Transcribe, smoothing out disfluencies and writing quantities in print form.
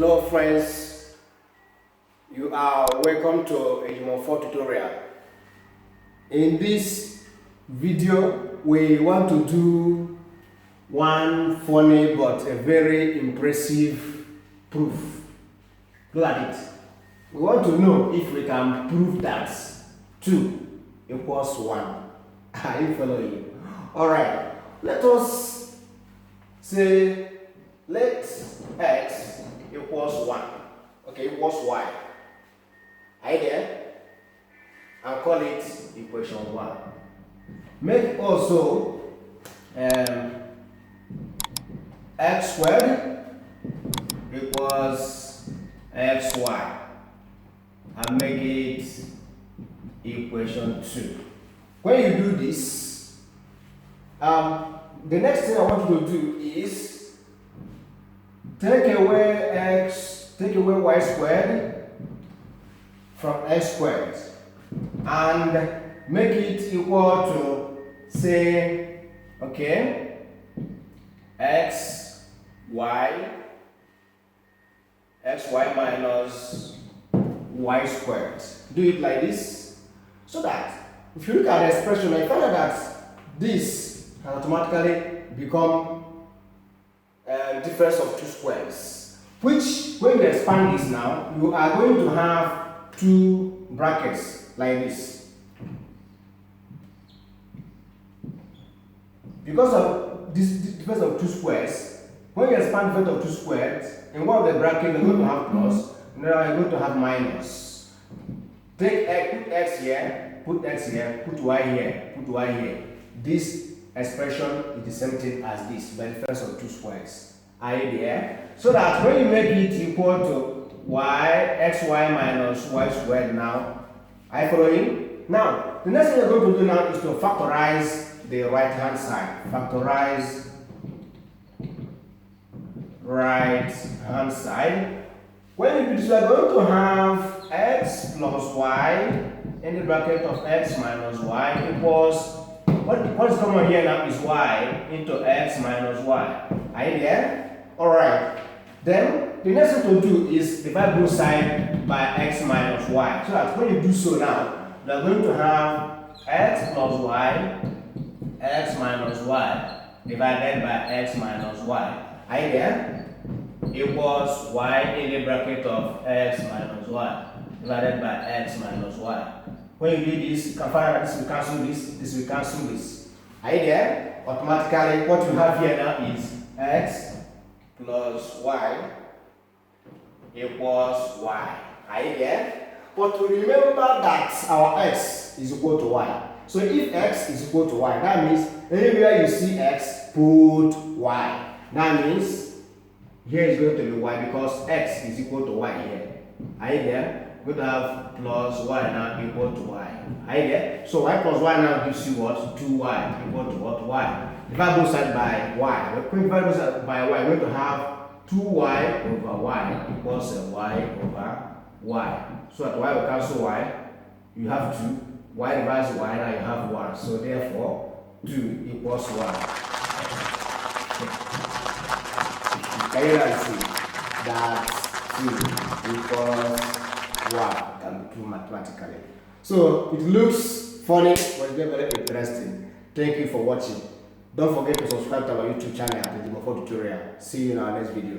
Hello friends, you are welcome to Ejimofor tutorial. In this video, we want to do one funny but a very impressive proof. Look at it. We want to know if we can prove that 2 equals 1. Are you following? Alright, let us say let x equals 1. Okay, equals y. Are you there? I'll call it equation 1. Make also x squared equals xy and make it equation 2. When you do this, the next thing I want you to do is take away y squared from x squared and make it equal to, say, okay, xy minus y squared. Do it like this, so that if you look at the expression, I find out that this can automatically become difference of 2 squares, which when you expand this now, you are going to have 2 brackets like this. Because of this difference of 2 squares, when you expand difference of 2 squares, in one of the brackets you're going to have plus, and then you're going to have minus. Take x, put x here, put x here, put y here, put y here. This expression is the same thing as this, by difference of 2 squares. Are you there? So that when you make it equal to xy minus y squared now, are you following? Now, the next thing you're going to do now is to factorize the right hand side. Factorize right hand side. When you do this, you are going to have x plus y in the bracket of x minus y equals, what is common here now is y into x minus y. Are you there? Alright. Then the next thing to do is divide both sides by x minus y. So that when you do so now, you are going to have x plus y, x minus y divided by x minus y. Are you there? Equals y in the bracket of x minus y divided by x minus y. When you do this, you can find out this will cancel this will cancel this. Are you there? Automatically, what you have here now is x plus y equals y. Are you there? But remember that our x is equal to y. So if x is equal to y, that means anywhere you see x, put y. That means here is going to be y because x is equal to y here. Are you there? We're going to have plus y now equal to y. Are you there? So y plus y now gives you what? 2y equal to what? Y. Divide both sides by y. When we divide both sides by y, we're going to have 2y over y equals y over y. So that y will cancel y. You have 2. Y divides y, now you have 1. So therefore, 2 equals 1. Can you see that 2 equals 1 can be proved mathematically? So it looks funny, but it's very interesting. Thank you for watching. Don't forget to subscribe to our YouTube channel at Ejimofor Tutorial. See you in our next video.